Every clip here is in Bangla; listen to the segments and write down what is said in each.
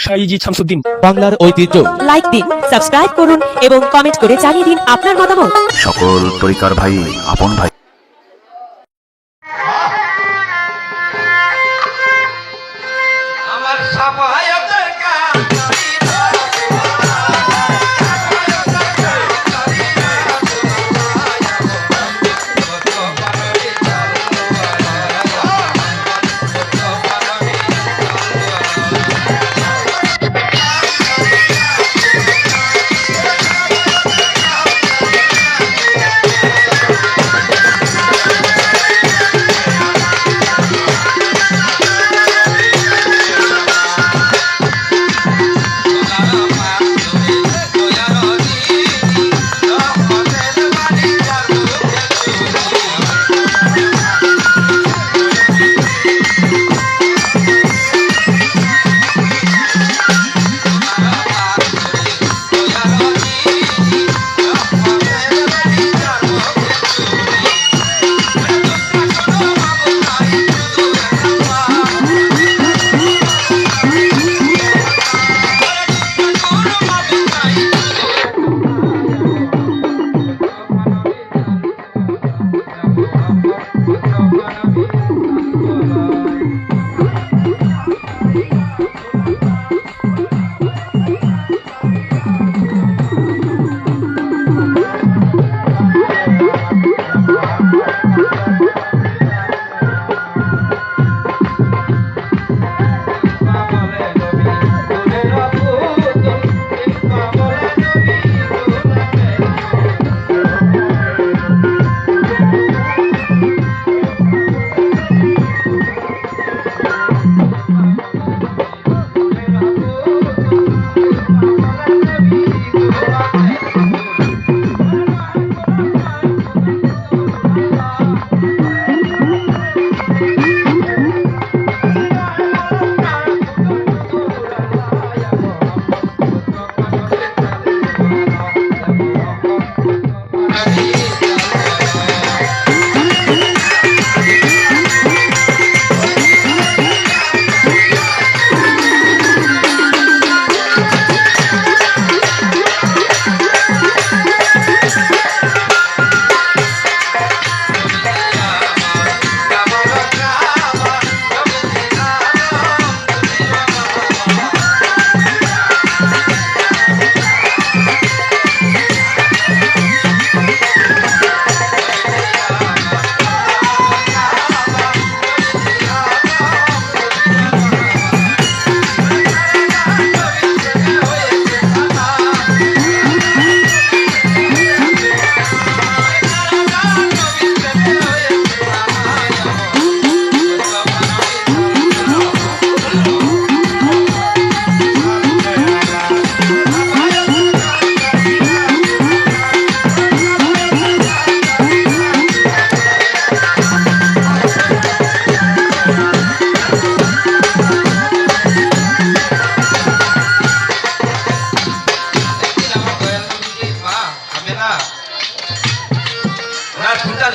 শাইজি শামসুদ্দিন। বাংলার ঐতিহ্য। লাইক দিন, সাবস্ক্রাইব করুন এবং কমেন্ট করে জানিয়ে দিন আপনার মতামত। সকল তরিকার ভাই, আপন ভাই। আমার সাফায়াতের কাজ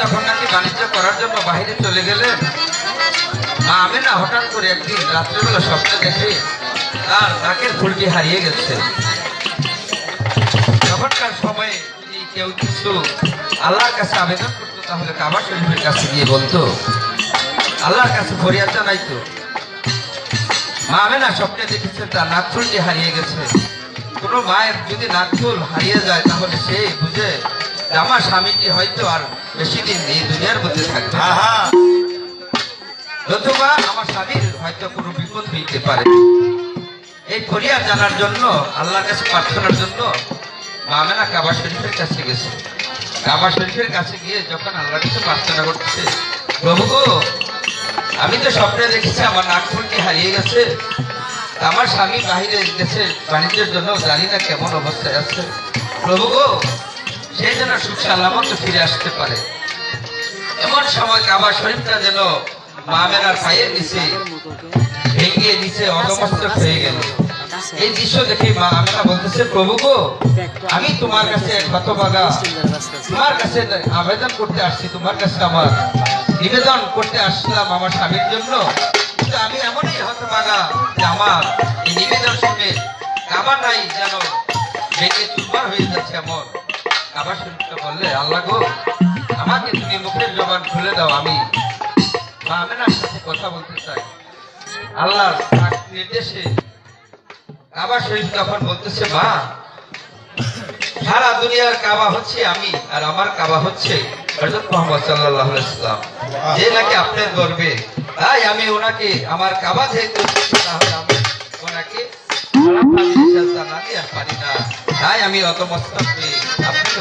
যখন নাকি বাণিজ্য করার জন্য বাইরে চলে গেলেন, মা আমেনা হঠাৎ করে একদিন রাত্রেবেলা স্বপ্নে দেখে তার নাকের ফুলটি হারিয়ে গেছে। তখনকার সময়ে যদি কেউ কিছু আল্লাহর কাছে আবেদন করতো তাহলে কাবা শরীফের কাছে গিয়ে বলতো, আল্লাহর কাছে ফরিয়াদ জানাইতো। মা আমেনা স্বপ্নে দেখেছে তার নাকফুলটি হারিয়ে গেছে। কোনো মায়ের যদি নাকফুল হারিয়ে যায় তাহলে সে বুঝে আমার স্বামীটি হয়তো আর বেশি দিন এই দুনিয়ার মধ্যে থাকবে, নতুবা আমার স্বামীর হয়তো কোনো বিপদ হইতে পারে। এই ফরিয়াদ জানার জন্য, আল্লাহর কাছে প্রার্থনার জন্য মা আমেনা কাবা শরীফের কাছে গেছে। কাবা শরীফের কাছে গিয়ে যখন আল্লাহর কাছে প্রার্থনা করতেছে, প্রভু গো, আমি তো স্বপ্নে দেখেছি আমার নাকফুলটি হারিয়ে গেছে, আমার স্বামী বাহিরে গেছে বাণিজ্যের জন্য, জানি না কেমন অবস্থায় আছে। প্রভু গো, সেই যেন সুখ সালামত ফিরে আসতে পারে। এমন সময় কাবা শরীফটা যেন মা আমেনার পায়ের নিচে ভেঙে নিচে অধমস্তক হয়ে গেল। এই দৃশ্য দেখে মা আমেনা বলতেছে, প্রভু গো, আমি তোমার কাছে এক হতভাগা, তোমার কাছে আবেদন করতে আসছি, তোমার কাছে আমার নিবেদন করতে আসলাম আমার স্বামীর জন্য, কিন্তু আমি এমনই হতভাগা যে আমার এই নিবেদন শুনে শরীফের কাবাটাই যেন ভেঙে চুরমার হয়ে যাচ্ছে এমন। কাবা শরীফটা বললে, আল্লাহ গো, আমাকে তুমি মুখের জবান খুলে দাও, আমি মা আমেনার সাথে কথা বলতে চাই। আল্লাহর নির্দেশে কাবা শরীফ তখন বলতেছে, মা, সারা দুনিয়ার কাবা হচ্ছে আমি, আর আমার কাবা হচ্ছে হযরত মুহাম্মদ সাল্লাল্লাহু আলাইহি ওয়াসাল্লাম, যে নাকি আপনার গর্বে। তাই আমি ওনাকে আমার কাবা যেহেতু তাহলে আমি ওনাকে সালাম দিয়ে সাজদা না দিয়ে আর পারি না। তাই আমি অত মস্তক পেয়ে আপনাকে